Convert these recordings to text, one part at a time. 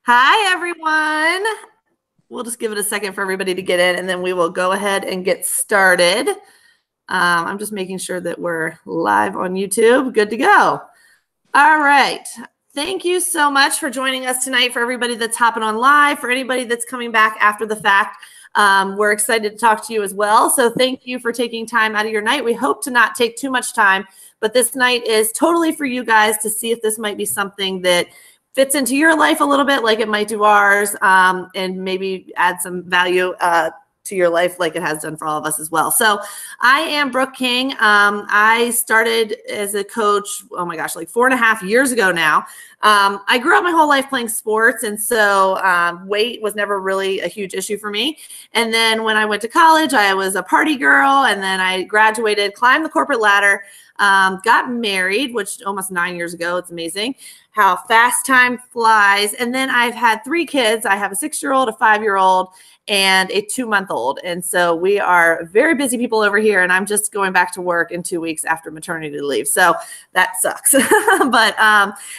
Hi, everyone. We'll just give it a second for everybody to get in, and then we will go ahead and get started. I'm just making sure that we're live on YouTube. Good to go. All right. Thank you so much for joining us tonight. For everybody that's hopping on live, for anybody that's coming back after the fact, we're excited to talk to you as well. So thank you for taking time out of your night. We hope to not take too much time, but this night is totally for you guys to see if this might be something that fits into your life a little bit like it might do ours, and maybe add some value to your life like it has done for all of us as well. So I am Brooke King. I started as a coach, oh my gosh, like 4.5 years ago now. I grew up my whole life playing sports, and so weight was never really a huge issue for me. And then when I went to college, I was a party girl, and then I graduated, climbed the corporate ladder, got married, which almost 9 years ago. It's amazing how fast time flies. And then I've had 3 kids. I have a 6-year-old, a 5-year-old, and a 2-month-old. And so we are very busy people over here, and I'm just going back to work in 2 weeks after maternity leave. So that sucks, but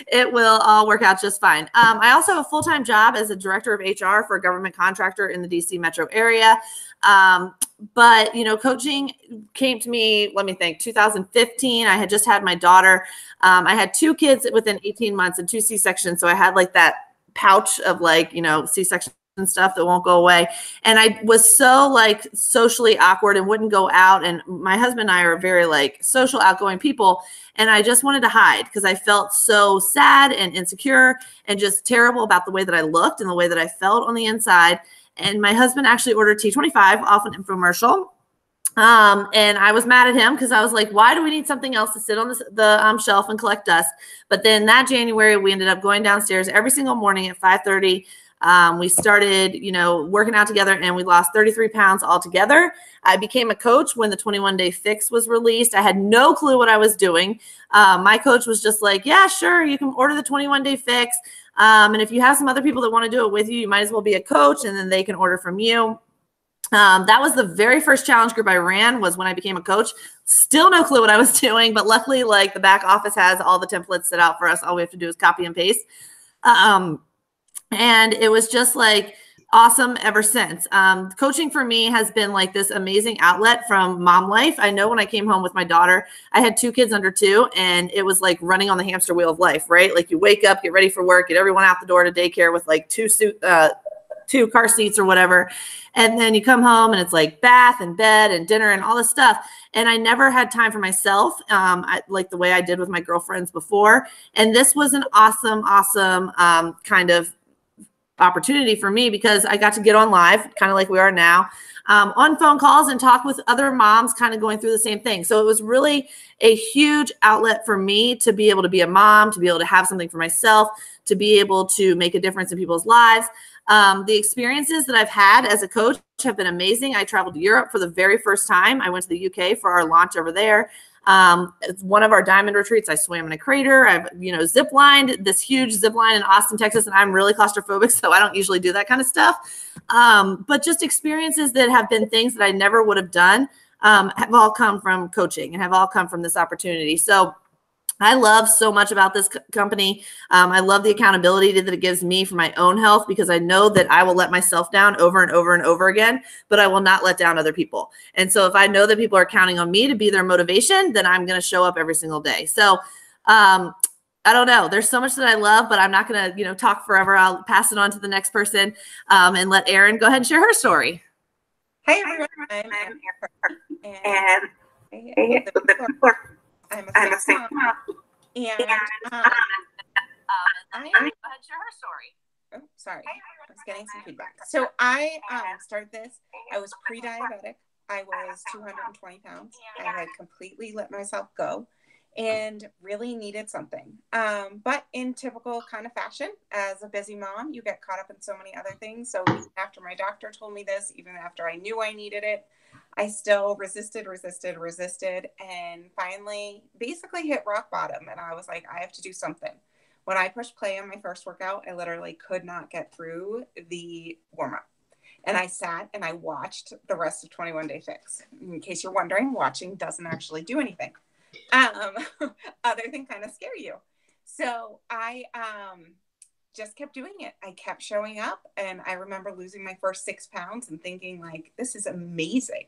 it will all work out just fine. I also have a full-time job as a director of HR for a government contractor in the DC metro area. But, you know, coaching came to me, let me think, 2015. I had just had my daughter. I had 2 kids within 18 months and 2 C-sections. So I had like that pouch of like, you know, C-section and stuff that won't go away. And I was so like socially awkward and wouldn't go out. And my husband and I are very like social, outgoing people. And I just wanted to hide because I felt so sad and insecure and just terrible about the way that I looked and the way that I felt on the inside. And my husband actually ordered T25 off an infomercial. And I was mad at him because I was like, why do we need something else to sit on the shelf and collect dust? But then that January, we ended up going downstairs every single morning at 5:30. We started, you know, working out together, and we lost 33 pounds altogether. I became a coach when the 21-day fix was released. I had no clue what I was doing. My coach was just like, yeah, sure, you can order the 21-day fix. And if you have some other people that want to do it with you, you might as well be a coach, and then they can order from you. That was the very first challenge group I ran, was when I became a coach. Still no clue what I was doing, but luckily, like, the back office has all the templates set out for us. All we have to do is copy and paste. And it was just like awesome ever since. Coaching for me has been like this amazing outlet from mom life. I know when I came home with my daughter, I had 2 kids under 2, and it was like running on the hamster wheel of life, right? Like, you wake up, get ready for work, get everyone out the door to daycare with like 2 car seats or whatever. And then you come home and it's like bath and bed and dinner and all this stuff. And I never had time for myself, like the way I did with my girlfriends before. And this was an awesome kind of opportunity for me, because I got to get on live, kind of like we are now, on phone calls and talk with other moms kind of going through the same thing. So it was really a huge outlet for me to be able to be a mom, to be able to have something for myself, to be able to make a difference in people's lives. The experiences that I've had as a coach have been amazing. I traveled to Europe for the very first time. I went to the UK for our launch over there. It's one of our diamond retreats. I swam in a crater. I've, you know, zip lined this huge zip line in Austin, Texas, and I'm really claustrophobic, so I don't usually do that kind of stuff. But just experiences that have been things that I never would have done, have all come from coaching and have all come from this opportunity. So I love so much about this company. I love the accountability that it gives me for my own health, because I know that I will let myself down over and over and over again, but I will not let down other people. And so if I know that people are counting on me to be their motivation, then I'm going to show up every single day. So I don't know. There's so much that I love, but I'm not going to, you know, talk forever. I'll pass it on to the next person, and let Erin go ahead and share her story. Hi, everyone. I'm a single mom, and I go ahead and share her story. Oh, sorry, I was getting some feedback. So I started this. I was pre-diabetic. I was 220 pounds. I had completely let myself go and really needed something. But in typical kind of fashion, as a busy mom, you get caught up in so many other things. So even after my doctor told me this, even after I knew I needed it, I still resisted, and finally basically hit rock bottom. And I was like, I have to do something. When I pushed play on my first workout, I literally could not get through the warm-up. And I sat and I watched the rest of 21 Day Fix. In case you're wondering, watching doesn't actually do anything other than kind of scare you. So I just kept doing it. I kept showing up, and I remember losing my first 6 pounds and thinking like, this is amazing.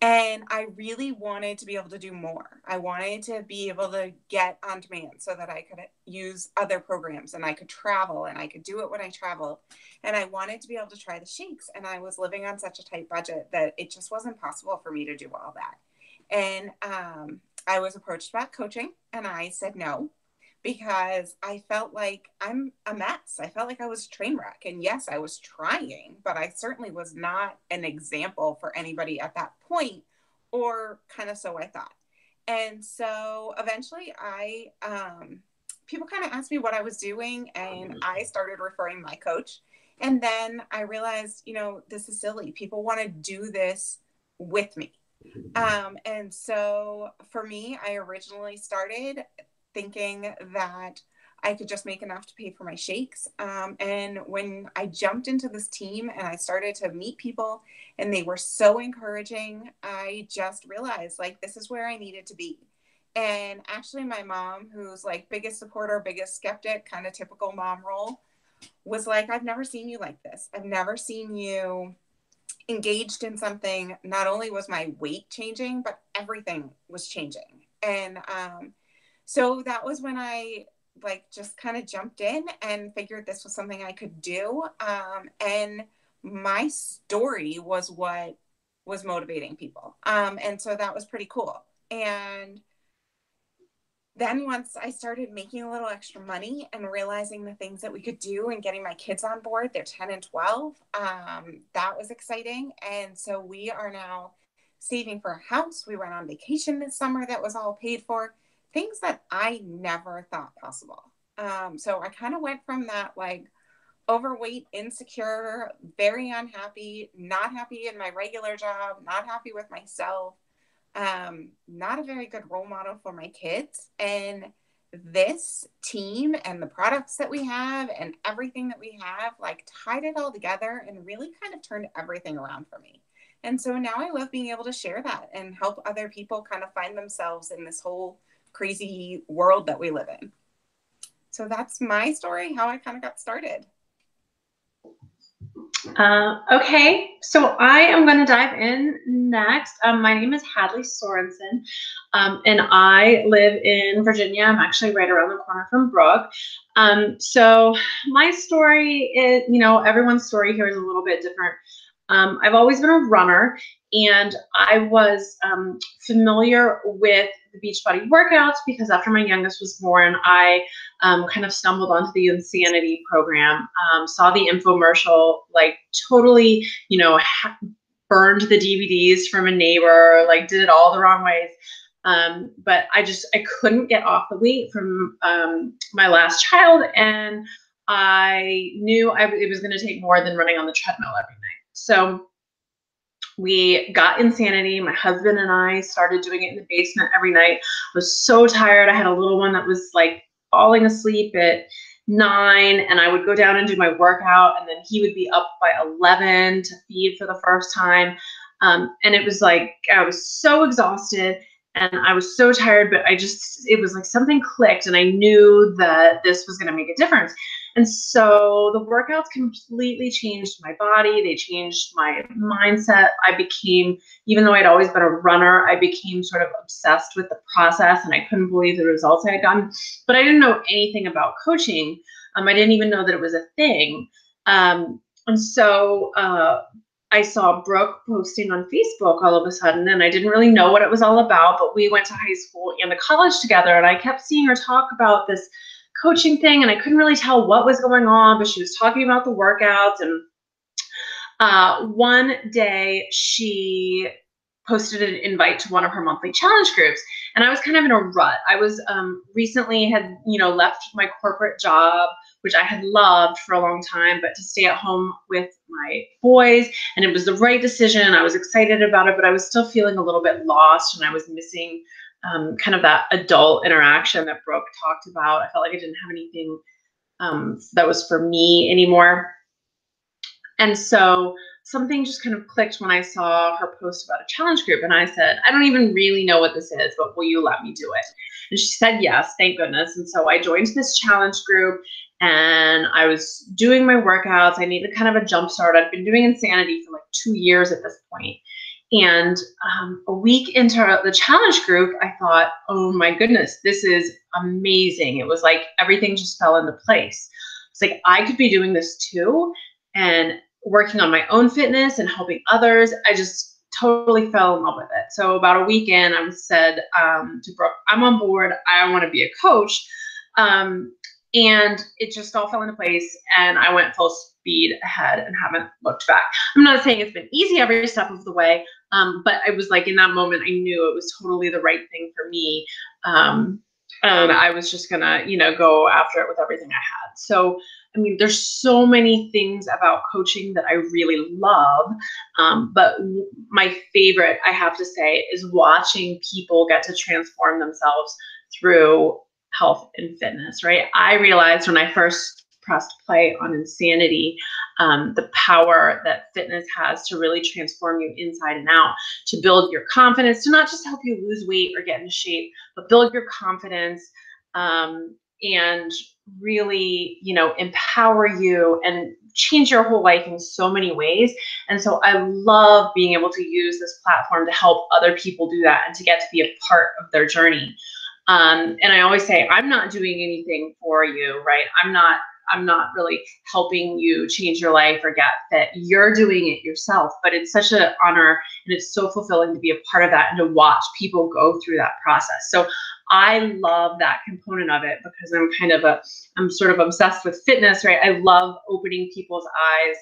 And I really wanted to be able to do more. I wanted to be able to get on demand so that I could use other programs and I could travel and I could do it when I traveled. And I wanted to be able to try the shakes. And I was living on such a tight budget that it just wasn't possible for me to do all that. And I was approached about coaching, and I said no, because I felt like I'm a mess. I felt like I was a train wreck. And yes, I was trying, but I certainly was not an example for anybody at that point, or kind of so I thought. And so eventually people kind of asked me what I was doing, and I started referring my coach. And then I realized, this is silly. People want to do this with me. And so for me, I originally started thinking that I could just make enough to pay for my shakes. And when I jumped into this team and I started to meet people and they were so encouraging, I just realized like, this is where I needed to be. And actually my mom, who's like biggest supporter, biggest skeptic, kind of typical mom role, was like, I've never seen you like this. I've never seen you engaged in something. Not only was my weight changing, but everything was changing. And so that was when I just kind of jumped in and figured this was something I could do. And my story was what was motivating people. And so that was pretty cool. And then once I started making a little extra money and realizing the things that we could do and getting my kids on board, they're 10 and 12, that was exciting. And so we are now saving for a house. We went on vacation this summer that was all paid for. Things that I never thought possible. So I kind of went from that overweight, insecure, very unhappy, not happy in my regular job, not happy with myself, not a very good role model for my kids. And this team and the products that we have and everything that we have tied it all together and really kind of turned everything around for me. And so now I love being able to share that and help other people kind of find themselves in this whole crazy world that we live in. So that's my story, how I kind of got started. Okay, so I am going to dive in next. My name is Hadley Sorensen, and I live in Virginia. I'm actually right around the corner from Brooke. So my story is, everyone's story here is a little bit different. I've always been a runner, and I was familiar with the Beachbody workouts because after my youngest was born, I kind of stumbled onto the Insanity program, saw the infomercial, totally, burned the DVDs from a neighbor, did it all the wrong ways. But I couldn't get off the weight from my last child, and I knew it was going to take more than running on the treadmill every night. So we got Insanity. My husband and I started doing it in the basement every night. I was so tired. I had a little one that was falling asleep at 9, and I would go down and do my workout, and then he would be up by 11 to feed for the first time. And it was I was so exhausted and I was so tired, but it was something clicked, and I knew that this was going to make a difference. And so the workouts completely changed my body. They changed my mindset. I became, even though I'd always been a runner, I became sort of obsessed with the process, and I couldn't believe the results I had gotten. But I didn't know anything about coaching. I didn't even know that it was a thing. And so I saw Brooke posting on Facebook all of a sudden, and I didn't really know what it was all about, but we went to high school and to college together, and I kept seeing her talk about this coaching thing, and I couldn't really tell what was going on, but she was talking about the workouts. And one day she posted an invite to one of her monthly challenge groups, and I was kind of in a rut. I was recently had left my corporate job, which I had loved for a long time, but to stay at home with my boys, and it was the right decision. I was excited about it, but I was still feeling a little bit lost, and I was missing kind of that adult interaction that Brooke talked about. I felt like I didn't have anything that was for me anymore. And so something just kind of clicked when I saw her post about a challenge group. And I said, I don't even really know what this is, but will you let me do it? And she said, yes, thank goodness. And so I joined this challenge group and I was doing my workouts. I needed kind of a jump start. I'd been doing Insanity for like 2 years at this point. And a week into the challenge group, I thought, oh my goodness, this is amazing. It was like everything just fell into place. It's like I could be doing this too, and working on my own fitness and helping others. I just totally fell in love with it. So about a week in, I said to Brooke, I'm on board. I want to be a coach. And it just all fell into place, and I went full speed ahead and haven't looked back. I'm not saying it's been easy every step of the way, but I was like, in that moment, I knew it was totally the right thing for me. And I was just gonna, go after it with everything I had. So, I mean, there's so many things about coaching that I really love. But my favorite, I have to say, is watching people get to transform themselves through health and fitness, right? I realized when I first pressed play on Insanity, the power that fitness has to really transform you inside and out, to build your confidence, to not just help you lose weight or get into shape, but build your confidence, and really, empower you and change your whole life in so many ways. And so I love being able to use this platform to help other people do that and to get to be a part of their journey. And I always say, I'm not doing anything for you, right? I'm not really helping you change your life or get fit. You're doing it yourself, but it's such an honor and it's so fulfilling to be a part of that and to watch people go through that process. So I love that component of it because I'm sort of obsessed with fitness, right? I love opening people's eyes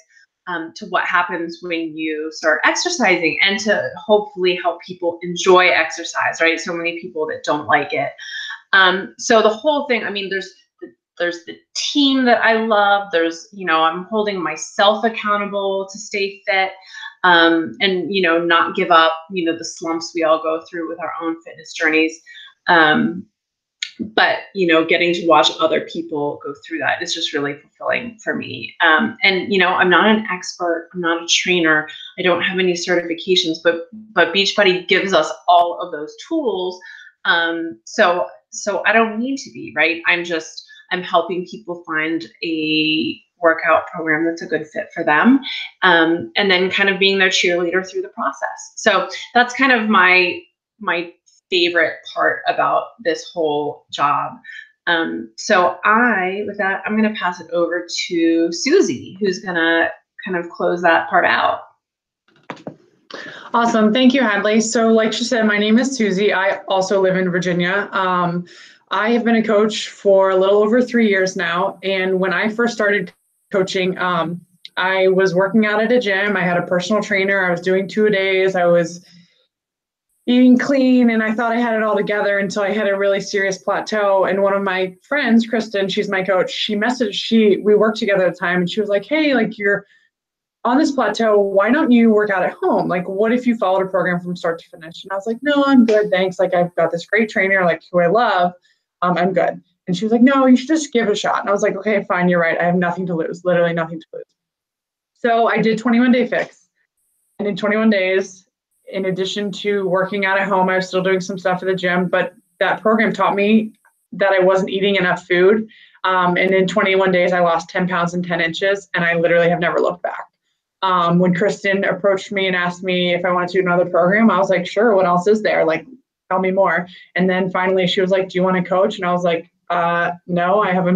to what happens when you start exercising and to hopefully help people enjoy exercise, right? So many people that don't like it. So the whole thing, I mean, there's the team that I love. There's, I'm holding myself accountable to stay fit, and, not give up, the slumps we all go through with our own fitness journeys. But, getting to watch other people go through that is just really fulfilling for me. And, I'm not an expert. I'm not a trainer. I don't have any certifications, but Beachbody gives us all of those tools. So I don't need to be, right? I'm helping people find a workout program that's a good fit for them. And then kind of being their cheerleader through the process. So that's kind of my favorite part about this whole job. So with that, I'm going to pass it over to Susie, who's going to kind of close that part out. Awesome. Thank you, Hadley. So like she said, my name is Susie. I also live in Virginia. I have been a coach for a little over 3 years now. And when I first started coaching, I was working out at a gym. I had a personal trainer. I was doing 2-a-days. I was eating clean, and I thought I had it all together until I had a really serious plateau. And one of my friends, Kristen, she's my coach, we worked together at the time, and she was like, hey, like, you're on this plateau, why don't you work out at home? Like, what if you followed a program from start to finish? And I was like, no, I'm good, thanks. Like, I've got this great trainer, like, who I love. I'm good. And she was like, no, you should just give it a shot. And I was like, okay, fine, you're right. I have nothing to lose, literally nothing to lose. So I did 21-day fix. And in 21 days, in addition to working out at home, I was still doing some stuff at the gym, but that program taught me that I wasn't eating enough food. And in 21 days, I lost 10 pounds and 10 inches, and I literally have never looked back. When Kristen approached me and asked me if I wanted to do another program, I was like, sure, what else is there? Like, tell me more. And then finally she was like, do you want to coach? And I was like, no, I had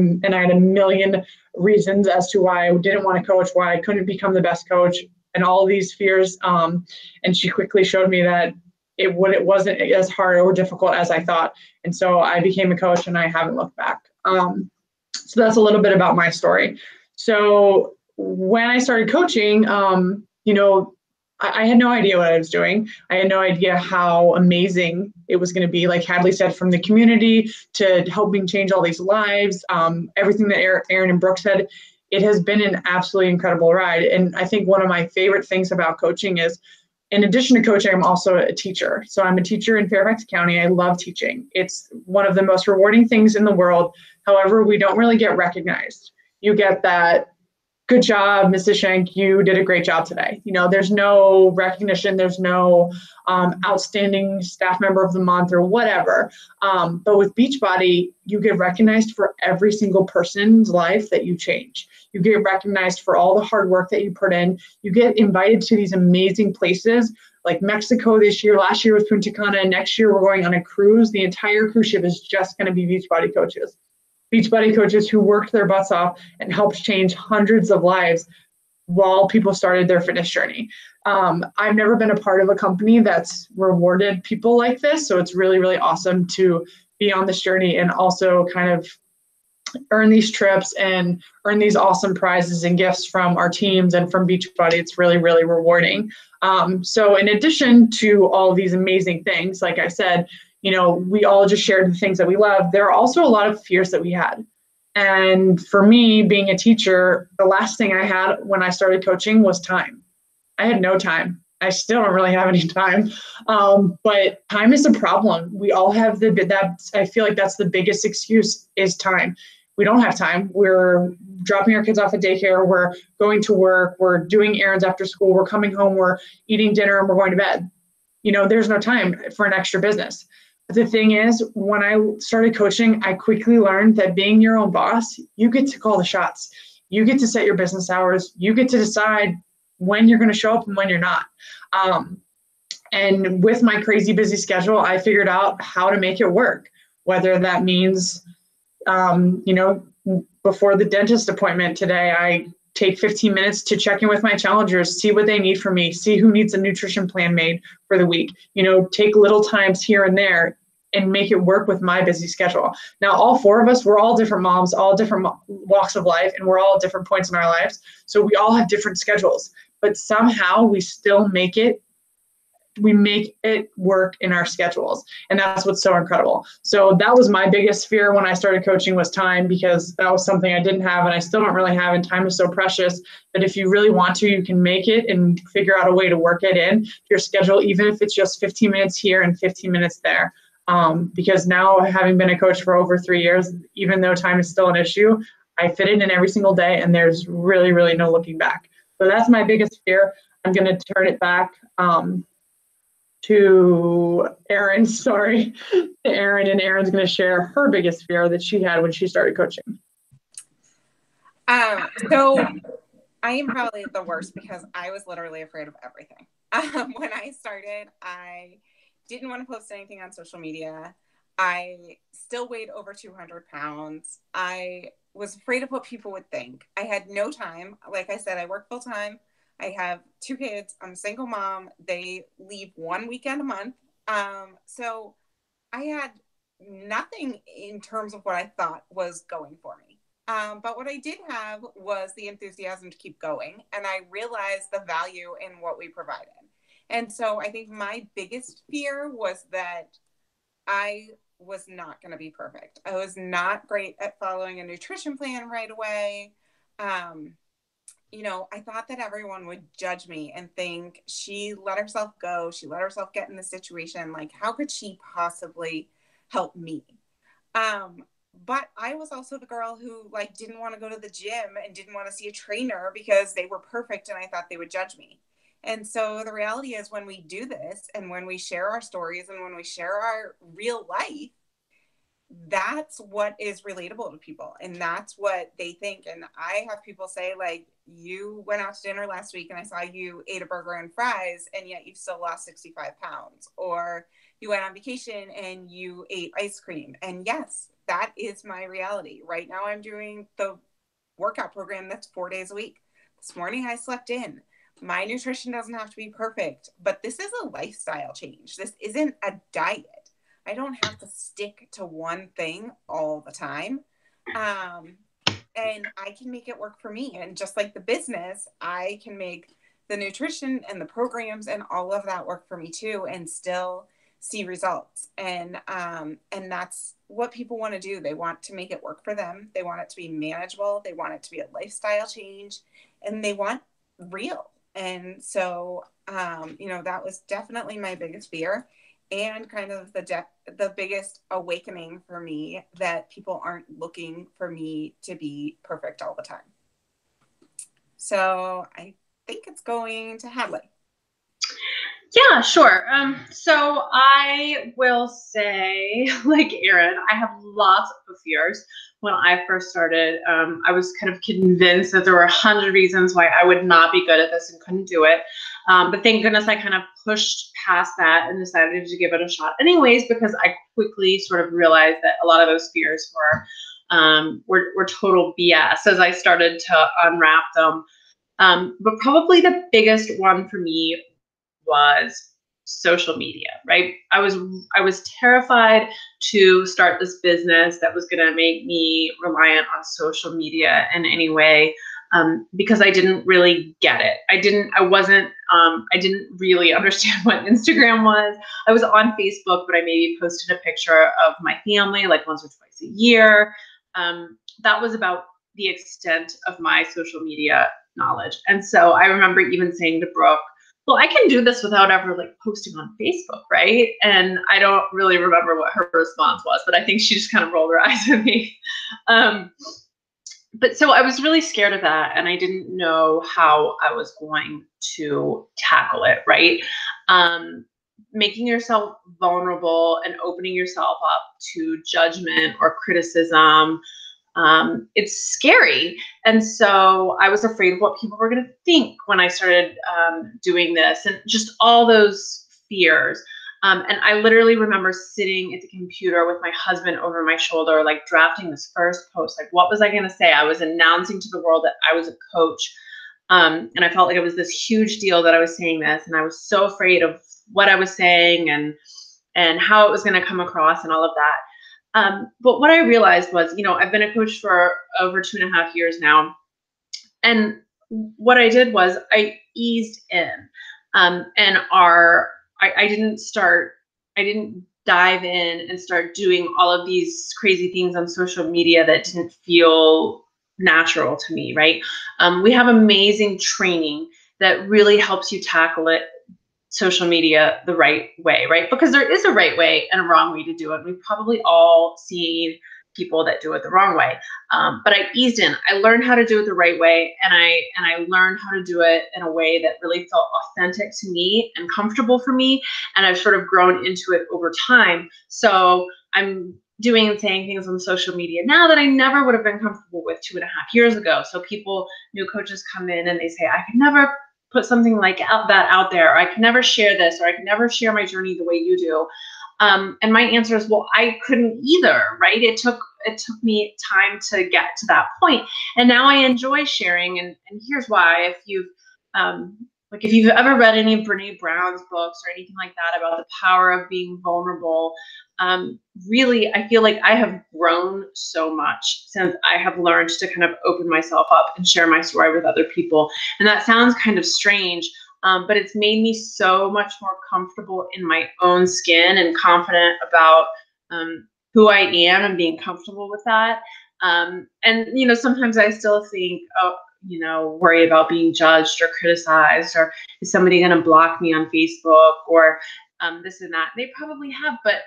a million reasons as to why I didn't want to coach, why I couldn't become the best coach, and all these fears. And she quickly showed me that it wasn't as hard or difficult as I thought. And so I became a coach, and I haven't looked back. So that's a little bit about my story. So when I started coaching, I had no idea what I was doing. I had no idea how amazing it was going to be. Like Hadley said, from the community to helping change all these lives, everything that Aaron and Brooke said, it has been an absolutely incredible ride. And I think one of my favorite things about coaching is, in addition to coaching, I'm also a teacher. So I'm a teacher in Fairfax County. I love teaching. It's one of the most rewarding things in the world. However, we don't really get recognized. You get that good job, Mrs. Shank, you did a great job today. There's no recognition, there's no outstanding staff member of the month or whatever. But with Beachbody, you get recognized for every single person's life that you change. You get recognized for all the hard work that you put in. You get invited to these amazing places like Mexico this year. Last year was Punta Cana. Next year, we're going on a cruise. The entire cruise ship is just going to be Beachbody coaches. Beachbody coaches who worked their butts off and helped change hundreds of lives while people started their fitness journey. I've never been a part of a company that's rewarded people like this. So it's really, really awesome to be on this journey and also kind of earn these trips and earn these awesome prizes and gifts from our teams and from Beachbody. It's really, really rewarding. So in addition to all these amazing things, like I said, we all just shared the things that we love. There are also a lot of fears that we had. And for me, being a teacher, the last thing I had when I started coaching was time. I had no time. I still don't really have any time. But time is a problem. We all have I feel like that's the biggest excuse is time. We don't have time. We're dropping our kids off at daycare. We're going to work. We're doing errands after school. We're coming home. We're eating dinner and we're going to bed. There's no time for an extra business. But the thing is, when I started coaching, I quickly learned that being your own boss, you get to call the shots. You get to set your business hours. You get to decide when you're going to show up and when you're not. And with my crazy busy schedule, I figured out how to make it work, whether that means, before the dentist appointment today, I take 15 minutes to check in with my challengers, see what they need from me, see who needs a nutrition plan made for the week, take little times here and there and make it work with my busy schedule. Now, all four of us, we're all different moms, all different walks of life, and we're all at different points in our lives. So we all have different schedules, but somehow we still make it work in our schedules. And that's what's so incredible. So that was my biggest fear when I started coaching was time, because that was something I didn't have and I still don't really have. And time is so precious that if you really want to, you can make it and figure out a way to work it in your schedule, even if it's just 15 minutes here and 15 minutes there. Because now, having been a coach for over 3 years, even though time is still an issue, I fit it in every single day and there's really, really no looking back. So that's my biggest fear. I'm going to turn it back to Erin, and Erin's going to share her biggest fear that she had when she started coaching. So I am probably the worst because I was literally afraid of everything. When I started, I didn't want to post anything on social media. I still weighed over 200 pounds. I was afraid of what people would think. I had no time. Like I said, I work full time. I have 2 kids. I'm a single mom. They leave 1 weekend a month. So I had nothing in terms of what I thought was going for me. But what I did have was the enthusiasm to keep going. And I realized the value in what we provided. And so I think my biggest fear was that I was not going to be perfect. I was not great at following a nutrition plan right away. I thought that everyone would judge me and think she let herself go. She let herself get in this situation. Like, how could she possibly help me? But I was also the girl who didn't want to go to the gym and didn't want to see a trainer because they were perfect and I thought they would judge me. And so the reality is, when we do this and when we share our stories and when we share our real life, that's what is relatable to people. And that's what they think. And I have people say, you went out to dinner last week and I saw you ate a burger and fries and yet you've still lost 65 pounds. Or you went on vacation and you ate ice cream. And yes, that is my reality. Right now I'm doing the workout program that's 4 days a week. This morning I slept in. My nutrition doesn't have to be perfect, but this is a lifestyle change. This isn't a diet. I don't have to stick to one thing all the time. And I can make it work for me. And just like the business, I can make the nutrition and the programs and all of that work for me too, and still see results. And that's what people want to do. They want to make it work for them. They want it to be manageable. They want it to be a lifestyle change, and they want real. And so, that was definitely my biggest fear, and kind of the biggest awakening for me, that people aren't looking for me to be perfect all the time. So I think it's going to Hadley. Yeah, sure. So I will say, like Erin, I have lots of fears. When I first started, I was kind of convinced that there were 100 reasons why I would not be good at this and couldn't do it. But thank goodness I kind of pushed past that and decided to give it a shot anyways, because I quickly sort of realized that a lot of those fears were total BS as I started to unwrap them. But probably the biggest one for me was social media, right? I was terrified to start this business that was going to make me reliant on social media in any way, because I didn't really get it. I didn't really understand what Instagram was. I was on Facebook, but I maybe posted a picture of my family like once or twice a year. That was about the extent of my social media knowledge. And so I remember even saying to Brooke, well, I can do this without ever like posting on Facebook, right? And I don't really remember what her response was, but I think she just kind of rolled her eyes at me. But so I was really scared of that, and I didn't know how I was going to tackle it, right? Making yourself vulnerable and opening yourself up to judgment or criticism, it's scary. And so I was afraid of what people were going to think when I started doing this, and just all those fears. And I literally remember sitting at the computer with my husband over my shoulder, like drafting this first post. Like, what was I going to say? I was announcing to the world that I was a coach. And I felt like it was this huge deal that I was saying this. And I was so afraid of what I was saying and how it was going to come across and all of that. But what I realized was, I've been a coach for over 2.5 years now. And what I did was I eased in, and I didn't dive in and start doing all of these crazy things on social media that didn't feel natural to me, right? We have amazing training that really helps you tackle social media the right way, right? Because there is a right way and a wrong way to do it. We've probably all seen people that do it the wrong way. But I eased in. I learned how to do it the right way, and I learned how to do it in a way that really felt authentic to me and comfortable for me. And I've sort of grown into it over time. So I'm doing and saying things on social media now that I never would have been comfortable with 2.5 years ago. So new coaches come in and they say, I could never put something like that out there, or I could never share this, or I could never share my journey the way you do. And my answer is, well, I couldn't either, right? It took me time to get to that point. And now I enjoy sharing. And here's why. If you've ever read any of Brene Brown's books or anything like that about the power of being vulnerable, really, I feel like I have grown so much since I have learned to kind of open myself up and share my story with other people. And that sounds kind of strange, but it's made me so much more comfortable in my own skin and confident about who I am and being comfortable with that. And, sometimes I still think, worry about being judged or criticized, or is somebody going to block me on Facebook, or this and that. They probably have, but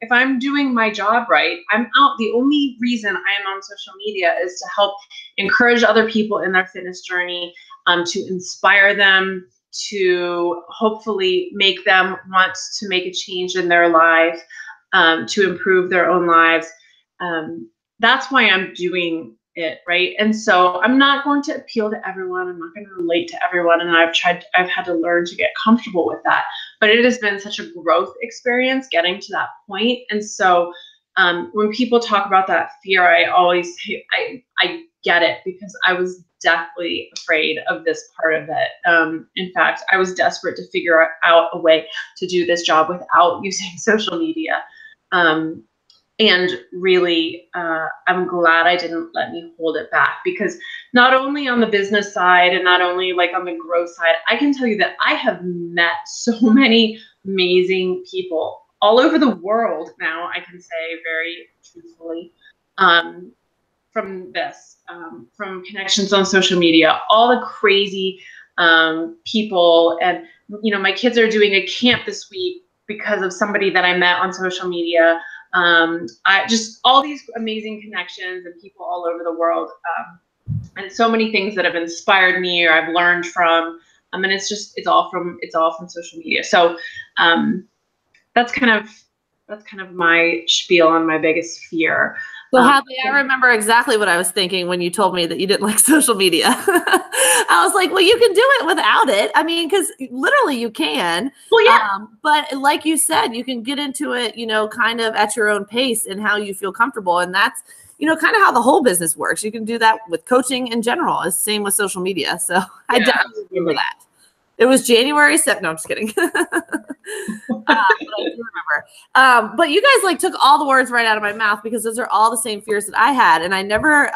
if I'm doing my job right, I'm out. The only reason I am on social media is to help encourage other people in their fitness journey, to inspire them, to hopefully make them want to make a change in their life, to improve their own lives. That's why I'm doing it, right? And so I'm not going to appeal to everyone. I'm not going to relate to everyone. And I've had to learn to get comfortable with that. But it has been such a growth experience getting to that point. And so when people talk about that fear, I always say, I get it, because I was deathly afraid of this part of it. In fact, I was desperate to figure out a way to do this job without using social media. And really, I'm glad I didn't let me hold it back, because not only on the business side and not only like on the growth side, I can tell you that I have met so many amazing people all over the world now, I can say very truthfully, from this, from connections on social media, all the crazy people. And, my kids are doing a camp this week because of somebody that I met on social media. I just all these amazing connections and people all over the world. and so many things that have inspired me or I've learned from. And it's all from social media. So that's kind of my spiel on my biggest fear. So Hadley, I remember exactly what I was thinking when you told me that you didn't like social media. I was like, well, you can do it without it. I mean, because literally you can. Well, yeah. But like you said, you can get into it, kind of at your own pace and how you feel comfortable. And that's, kind of how the whole business works. You can do that with coaching in general. It's the same with social media. So yeah, I definitely remember that. It was January 7th. No, I'm just kidding. But I do remember. But you guys took all the words right out of my mouth, because those are all the same fears that I had. And I never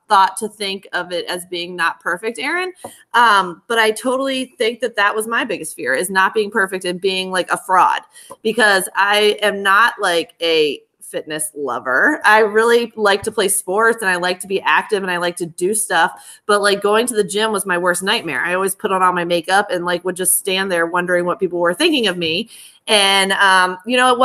thought to think of it as being not perfect, Erin. But I totally think that was my biggest fear, is not being perfect and being like a fraud, because I am not like a fitness lover. I really like to play sports and I like to be active and I like to do stuff, but like going to the gym was my worst nightmare. I always put on all my makeup and would just stand there wondering what people were thinking of me. And, it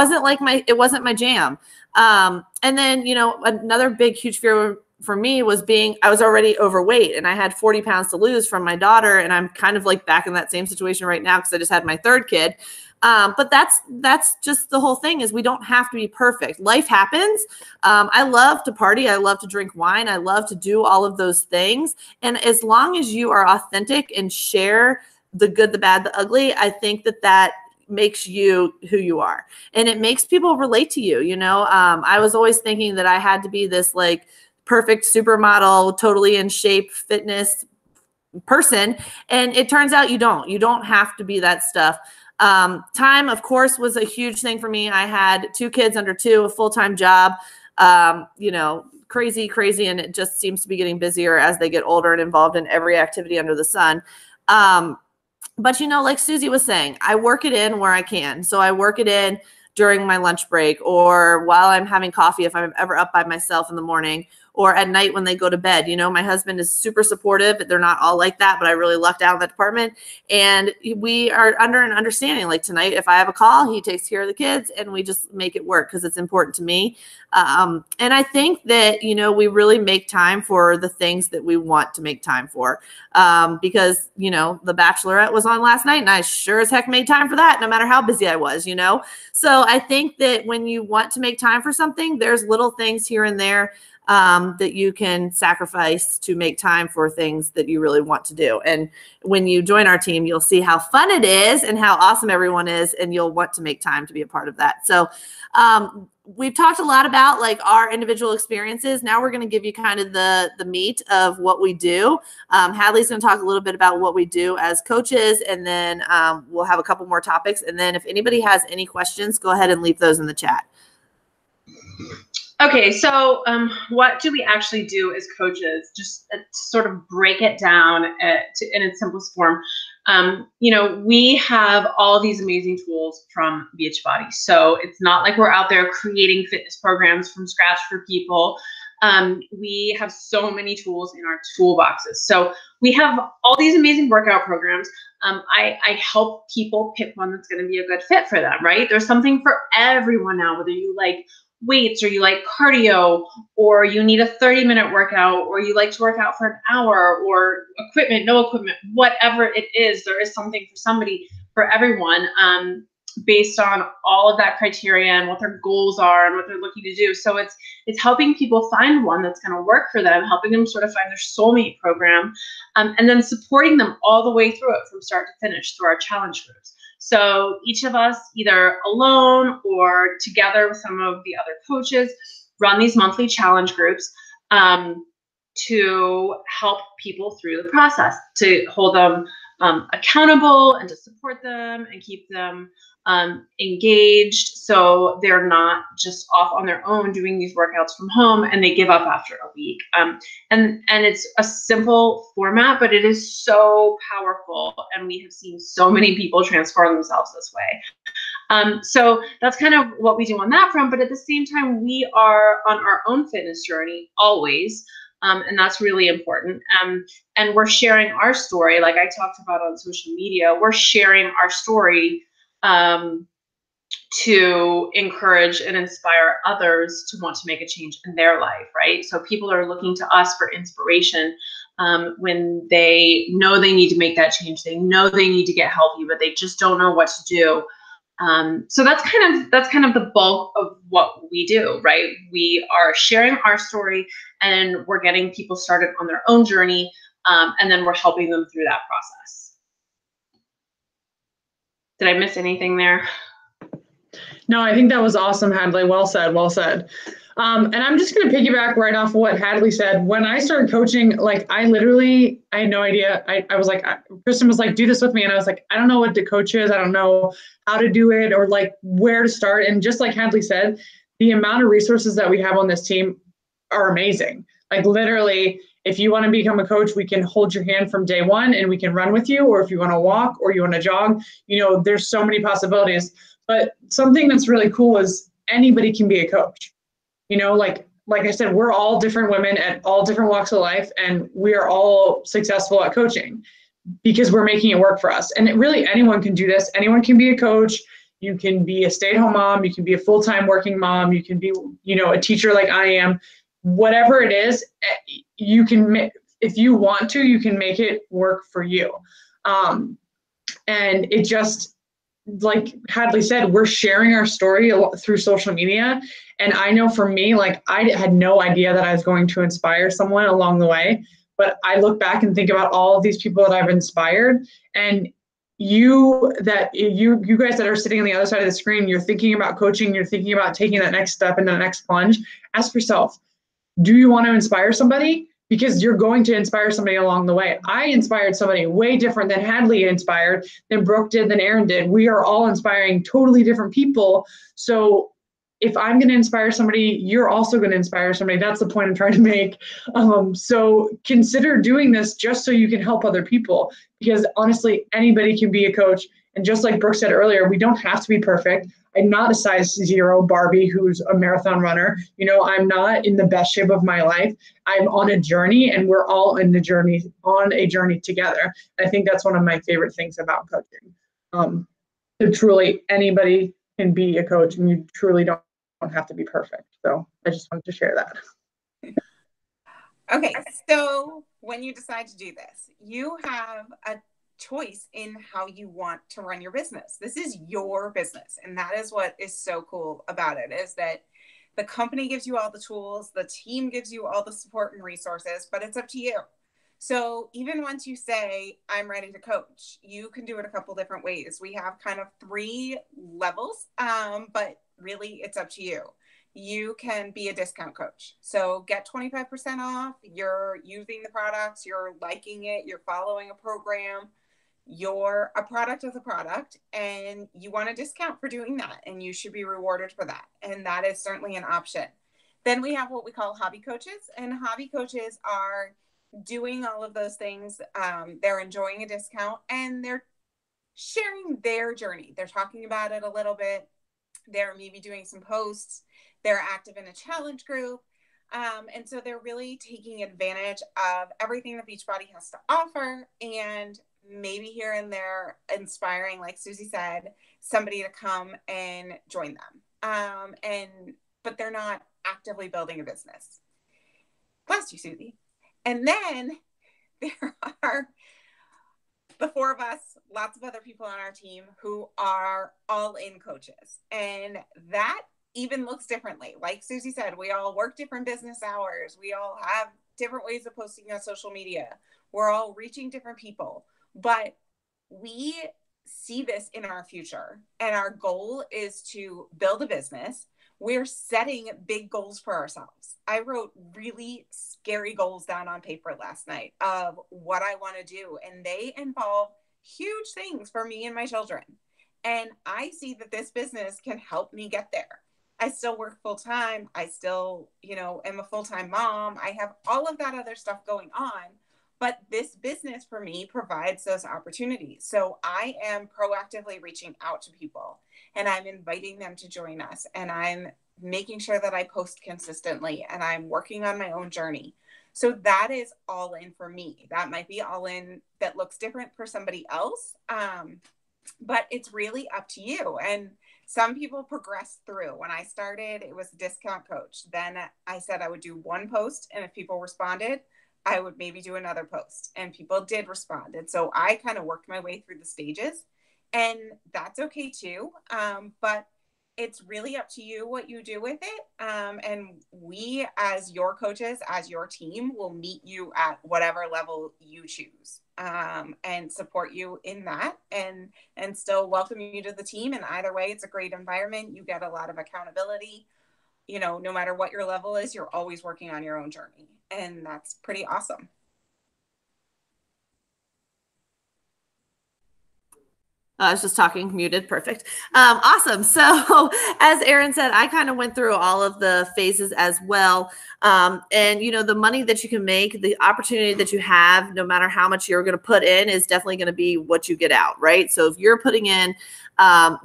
wasn't my jam. And then, another big, huge fear for me was I was already overweight and I had 40 pounds to lose from my daughter. And I'm kind of back in that same situation right now, because I just had my third kid. But that's just the whole thing, is we don't have to be perfect. Life happens. I love to party. I love to drink wine. I love to do all of those things. And as long as you are authentic and share the good, the bad, the ugly, I think that makes you who you are. And it makes people relate to you. I was always thinking that I had to be this perfect supermodel, totally in shape, fitness person. And it turns out you don't have to be that stuff. Time, of course, was a huge thing for me. I had 2 kids under 2, a full-time job, crazy. And it just seems to be getting busier as they get older and involved in every activity under the sun. But like Susie was saying, I work it in where I can. So I work it in during my lunch break, or while I'm having coffee, if I'm ever up by myself in the morning, or at night when they go to bed. My husband is super supportive. They're not all like that, but I really lucked out in that department. And we are under an understanding. Like tonight, if I have a call, he takes care of the kids and we just make it work, because it's important to me. And I think that, we really make time for the things that we want to make time for. Because, The Bachelorette was on last night and I sure as heck made time for that, no matter how busy I was, So I think that when you want to make time for something, there's little things here and there that you can sacrifice to make time for things that you really want to do. And when you join our team, you'll see how fun it is and how awesome everyone is, and you'll want to make time to be a part of that. So we've talked a lot about our individual experiences. Now we're going to give you kind of the meat of what we do. Hadley's going to talk a little bit about what we do as coaches, and then we'll have a couple more topics. And then if anybody has any questions, go ahead and leave those in the chat. Okay, so what do we actually do as coaches? Just to sort of break it down in its simplest form. We have all these amazing tools from Beachbody. So it's not like we're out there creating fitness programs from scratch for people. We have so many tools in our toolboxes. So we have all these amazing workout programs. I help people pick one that's going to be a good fit for them, right? There's something for everyone now, whether you like weights or you like cardio, or you need a 30-minute workout, or you like to work out for an hour, or equipment, no equipment, whatever it is, there is something for somebody, for everyone, based on all of that criteria and what their goals are and what they're looking to do. So it's helping people find one that's going to work for them, helping them sort of find their soulmate program, and then supporting them all the way through it from start to finish through our challenge groups. So each of us, either alone or together with some of the other coaches, run these monthly challenge groups to help people through the process, to hold them accountable and to support them and keep them engaged, so they're not just off on their own doing these workouts from home and they give up after a week. And it's a simple format, but it is so powerful, and we have seen so many people transform themselves this way. So that's kind of what we do on that front. But at the same time, we are on our own fitness journey always. And that's really important. And we're sharing our story, like I talked about on social media. We're sharing our story to encourage and inspire others to want to make a change in their life, right? So people are looking to us for inspiration when they know they need to make that change. They know they need to get healthy, but they just don't know what to do. So that's kind of the bulk of what we do, right? We are sharing our story, and we're getting people started on their own journey, and then we're helping them through that process. Did I miss anything there? No, I think that was awesome, Hadley. Well said. Well said. And I'm just going to piggyback right off of what Hadley said. When I started coaching, like I had no idea. I was like, Kristen was like, do this with me. And I was like, I don't know what the coach is. I don't know how to do it or like where to start. And just like Hadley said, the amount of resources that we have on this team are amazing. Like literally, if you want to become a coach, we can hold your hand from day one and we can run with you. Or if you want to walk or you want to jog, there's so many possibilities. But something that's really cool is anybody can be a coach. Like I said, we're all different women at all different walks of life, and we are all successful at coaching because we're making it work for us. And really, anyone can do this. Anyone can be a coach. You can be a stay-at-home mom. You can be a full-time working mom. You can be, a teacher like I am. Whatever it is, you can, if you want to, you can make it work for you. And it just, like Hadley said, we're sharing our story through social media. And I know for me, like I had no idea that I was going to inspire someone along the way. But I look back and think about all of these people that I've inspired. And you guys that are sitting on the other side of the screen, you're thinking about coaching, you're thinking about taking that next step and the next plunge. Ask yourself, do you want to inspire somebody? Because you're going to inspire somebody along the way. I inspired somebody way different than Hadley inspired, than Brooke did, than Aaron did. We are all inspiring totally different people. So if I'm going to inspire somebody, you're also going to inspire somebody. That's the point I'm trying to make. So consider doing this just so you can help other people, because honestly, anybody can be a coach. And just like Brooke said earlier, we don't have to be perfect. I'm not a size 0 Barbie who's a marathon runner. I'm not in the best shape of my life. I'm on a journey, and we're all on a journey together. I think that's one of my favorite things about coaching. So truly, anybody can be a coach, and you truly don't have to be perfect. So I just wanted to share that. Okay, so when you decide to do this, you have a choice in how you want to run your business. This is your business. And that is what is so cool about it, is that the company gives you all the tools, the team gives you all the support and resources, but it's up to you. So even once you say, I'm ready to coach, you can do it a couple different ways. We have kind of 3 levels, but really it's up to you. You can be a discount coach. So get 25% off. You're using the products, you're liking it, you're following a program. You're a product of the product, and you want a discount for doing that, and you should be rewarded for that. And that is certainly an option. Then we have what we call hobby coaches, and hobby coaches are doing all of those things. They're enjoying a discount, and they're sharing their journey. They're talking about it a little bit. They're maybe doing some posts. They're active in a challenge group. And so they're really taking advantage of everything that Beachbody has to offer, and maybe here and there inspiring, like Susie said, somebody to come and join them. But they're not actively building a business. Bless you, Susie. And then there are the 4 of us, lots of other people on our team who are all-in coaches. And that even looks differently. Like Susie said, we all work different business hours. We all have different ways of posting on social media. We're all reaching different people. But we see this in our future, and our goal is to build a business. We're setting big goals for ourselves. I wrote really scary goals down on paper last night of what I want to do, and they involve huge things for me and my children. And I see that this business can help me get there. I still work full time. I still, am a full-time mom. I have all of that other stuff going on. But this business for me provides those opportunities. So I am proactively reaching out to people, and I'm inviting them to join us, and I'm making sure that I post consistently, and I'm working on my own journey. So that is all in for me. That might be all in that looks different for somebody else. But it's really up to you. And Some people progress through. When I started, it was a discount coach. Then I said I would do one post, and if people responded, I would maybe do another post, and people did respond. And so I kind of worked my way through the stages, and that's okay too. But it's really up to you what you do with it. And we, as your coaches, as your team, will meet you at whatever level you choose, and support you in that, and still welcome you to the team. And either way, it's a great environment. You get a lot of accountability. You know, no matter what your level is, you're always working on your own journey. And that's pretty awesome. I was just talking, muted, perfect. Awesome. So as Erin said, I kind of went through all of the phases as well. And, you know, the money that you can make, the opportunity that you have, no matter how much you're going to put in, is definitely going to be what you get out, right? So if you're putting in,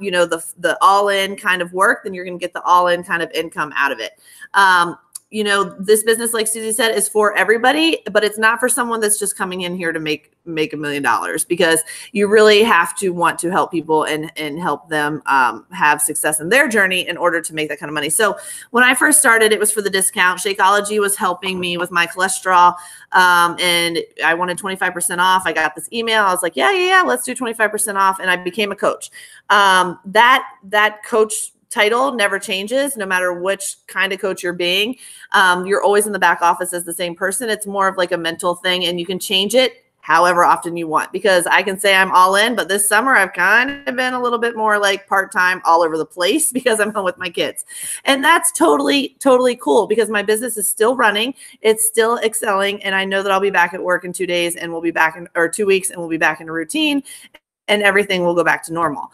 you know, the all-in kind of work, then you're going to get the all-in kind of income out of it. You know, this business, like Susie said, is for everybody, but it's not for someone that's just coming in here to make $1 million, because you really have to want to help people and help them have success in their journey in order to make that kind of money. So when I first started, it was for the discount. Shakeology was helping me with my cholesterol, and I wanted 25% off. I got this email. I was like, yeah, let's do 25% off. And I became a coach. That coach title never changes, no matter which kind of coach you're being. You're always in the back office as the same person. It's more of like a mental thing, and you can change it however often you want, because I can say I'm all in, but this summer I've kind of been a little bit more like part-time all over the place because I'm home with my kids. And that's totally cool, because my business is still running. It's still excelling. And I know that I'll be back at work in 2 days, and we'll be back in, or 2 weeks, and we'll be back in a routine, and everything will go back to normal.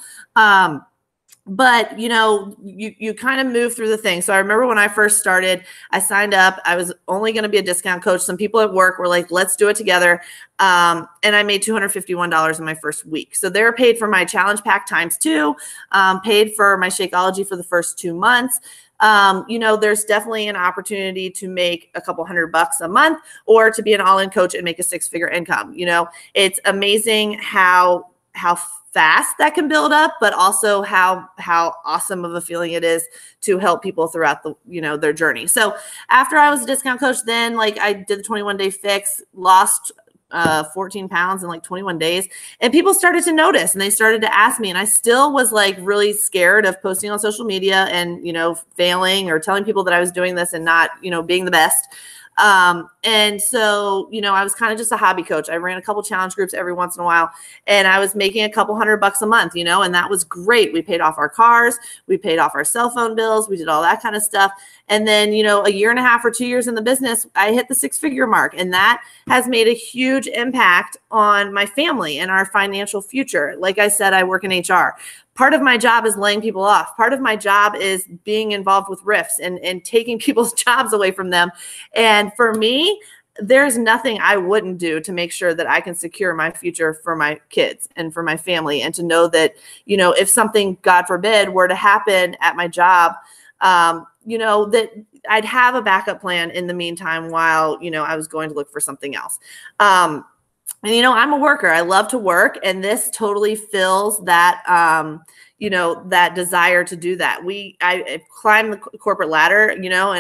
But, you know, you kind of move through the thing. So I remember when I first started, I signed up. I was only going to be a discount coach. Some people at work were like, let's do it together. And I made $251 in my first week. So they were paid for my challenge pack ×2, paid for my Shakeology for the first 2 months. You know, there's definitely an opportunity to make a couple $100 a month, or to be an all-in coach and make a 6-figure income. You know, it's amazing how fast that can build up, but also how awesome of a feeling it is to help people throughout the, you know, their journey. So after I was a discount coach, then like I did the 21-day fix, lost 14 pounds in like 21 days. And people started to notice, and they started to ask me, and I still was like really scared of posting on social media and, you know, failing or telling people that I was doing this and not, you know, being the best. And so, you know, I was kind of just a hobby coach. I ran a couple challenge groups every once in a while, and I was making a couple $100 a month, you know, and that was great. We paid off our cars, we paid off our cell phone bills, we did all that kind of stuff. And then, you know, a year and a half or 2 years in the business, I hit the 6-figure mark, and that has made a huge impact on my family and our financial future. Like I said, I work in HR. Part of my job is laying people off. Part of my job is being involved with RIFs and taking people's jobs away from them. And for me, there's nothing I wouldn't do to make sure that I can secure my future for my kids and for my family. And to know that, you know, if something, God forbid, were to happen at my job, you know, that I'd have a backup plan in the meantime while, you know, I was going to look for something else. And, you know, I'm a worker. I love to work. And this totally fills that, you know, that desire to do that. I climb the corporate ladder, you know,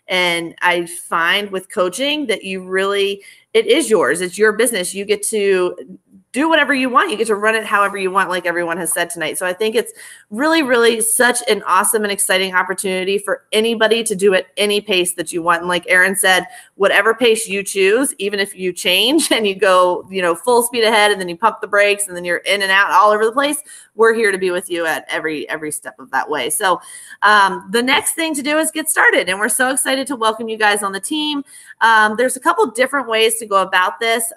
and I find with coaching that you really, it is yours. It's your business. You get to do whatever you want. You get to run it however you want, like everyone has said tonight. So I think it's really, really such an awesome and exciting opportunity for anybody to do at any pace that you want. And like Erin said, whatever pace you choose, even if you change and you go, you know, full speed ahead, and then you pump the brakes, and then you're in and out all over the place, we're here to be with you at every step of that way. So the next thing to do is get started. And we're so excited to welcome you guys on the team. There's a couple different ways to go about this.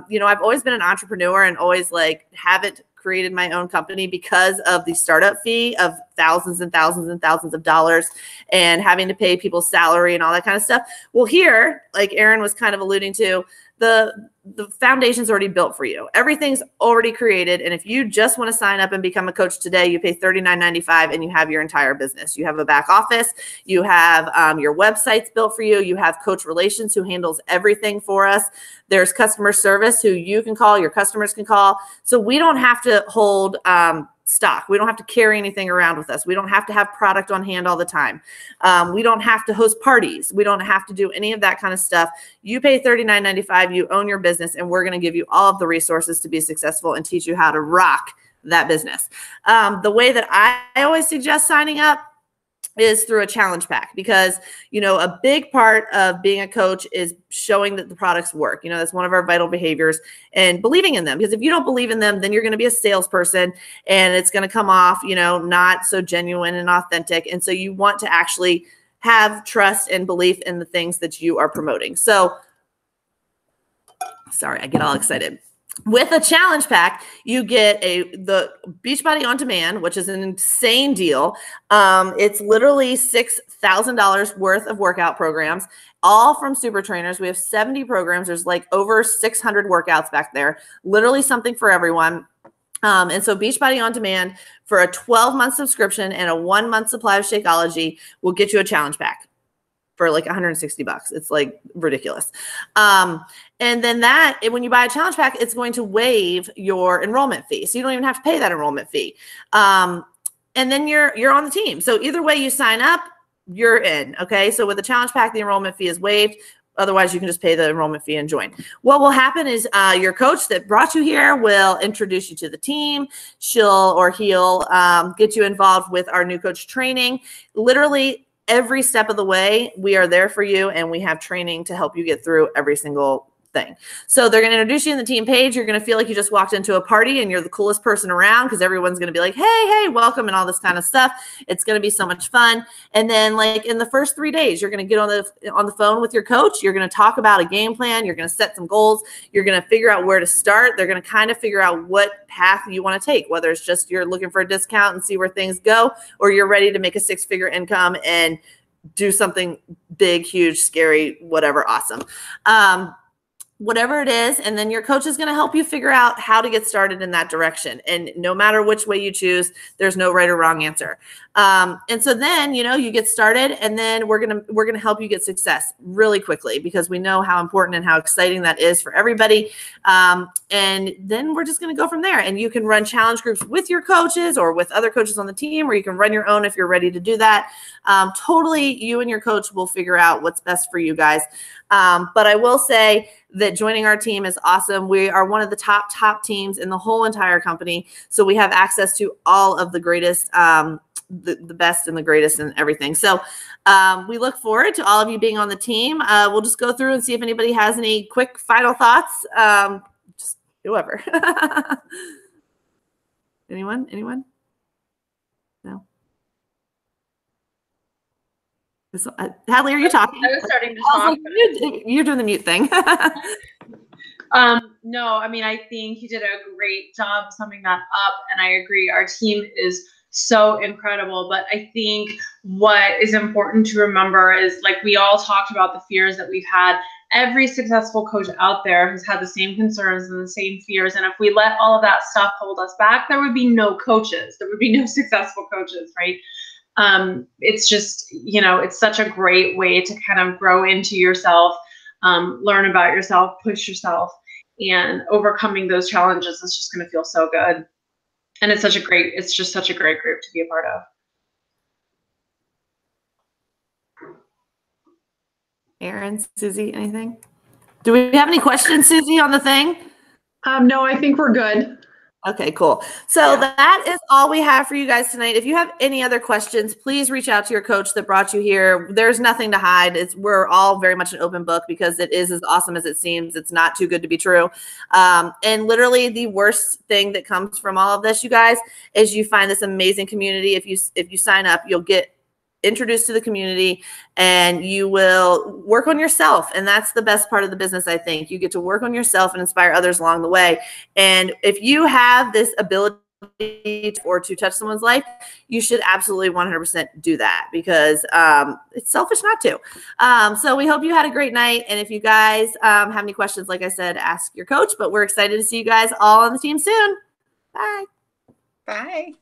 You know, I've always been an entrepreneur and always like haven't created my own company because of the startup fee of thousands and thousands and thousands of dollars and having to pay people's salary and all that kind of stuff. Well, here, like Erin was kind of alluding to, the foundation's already built for you. Everything's already created. And if you just want to sign up and become a coach today, you pay $39.95 and you have your entire business. You have a back office. You have your websites built for you. You have Coach Relations, who handles everything for us. There's customer service, who you can call, your customers can call. So we don't have to hold stock. We don't have to carry anything around with us. We don't have to have product on hand all the time. We don't have to host parties. We don't have to do any of that kind of stuff. You pay $39.95, you own your business, and we're going to give you all of the resources to be successful and teach you how to rock that business. The way that I always suggest signing up is through a challenge pack, because, you know, a big part of being a coach is showing that the products work. You know, that's one of our vital behaviors, and believing in them, because if you don't believe in them, then you're going to be a salesperson and it's going to come off, you know, not so genuine and authentic. And so you want to actually have trust and belief in the things that you are promoting. So sorry, I get all excited. With a challenge pack, you get the Beachbody On Demand, which is an insane deal. It's literally $6,000 worth of workout programs, all from super trainers. We have 70 programs. There's like over 600 workouts back there, literally something for everyone. And so Beachbody On Demand for a 12-month subscription and a 1-month supply of Shakeology will get you a challenge pack for like $160. It's like ridiculous. And then when you buy a challenge pack, it's going to waive your enrollment fee. So you don't even have to pay that enrollment fee. And then you're on the team. So either way you sign up, you're in. Okay. So with the challenge pack, the enrollment fee is waived. Otherwise, you can just pay the enrollment fee and join. What will happen is your coach that brought you here will introduce you to the team. He'll get you involved with our new coach training. Literally every step of the way, we are there for you, and we have training to help you get through every single thing. So they're going to introduce you in the team page. You're going to feel like you just walked into a party and you're the coolest person around, because everyone's going to be like, hey, welcome, and all this kind of stuff. It's going to be so much fun. And then like in the first 3 days, you're going to get on the phone with your coach. You're going to talk about a game plan. You're going to set some goals. You're going to figure out where to start. They're going to kind of figure out what path you want to take, whether it's just you're looking for a discount and see where things go, or you're ready to make a 6-figure income and do something big, huge, scary, whatever, awesome. Whatever it is. And then your coach is going to help you figure out how to get started in that direction. And no matter which way you choose, there's no right or wrong answer. And so then, you know, you get started, and then we're going to help you get success really quickly, because we know how important and how exciting that is for everybody. And then we're just going to go from there, and you can run challenge groups with your coaches or with other coaches on the team, or you can run your own if you're ready to do that. Totally, you and your coach will figure out what's best for you guys. But I will say that joining our team is awesome. We are one of the top teams in the whole entire company. So we have access to all of the greatest, the best and the greatest and everything. So we look forward to all of you being on the team. We'll just go through and see if anybody has any quick final thoughts. Just whoever. Anyone? No? Hadley, are you talking? I was starting to talk. You're doing the mute thing. No, I mean, I think you did a great job summing that up, and I agree. Our team is so incredible, but I think what is important to remember is, like, we all talked about the fears that we've had. Every successful coach out there has had the same concerns and the same fears, and if we let all of that stuff hold us back, there would be no coaches. There would be no successful coaches, right? It's just, you know, it's such a great way to kind of grow into yourself, learn about yourself, push yourself, and overcoming those challenges is just going to feel so good. And it's just such a great group to be a part of. Erin, Susie, anything? Do we have any questions, Susie, on the thing? No, I think we're good. Okay, cool. So that is all we have for you guys tonight. If you have any other questions, please reach out to your coach that brought you here. There's nothing to hide. We're all very much an open book, because it is as awesome as it seems. It's not too good to be true. And literally the worst thing that comes from all of this, you guys, is you find this amazing community. If you sign up, you'll get introduced to the community, and you will work on yourself. And that's the best part of the business, I think. You get to work on yourself and inspire others along the way. And if you have this ability to touch someone's life, you should absolutely 100% do that, because it's selfish not to. So we hope you had a great night. And if you guys have any questions, like I said, ask your coach. But we're excited to see you guys all on the team soon. Bye. Bye.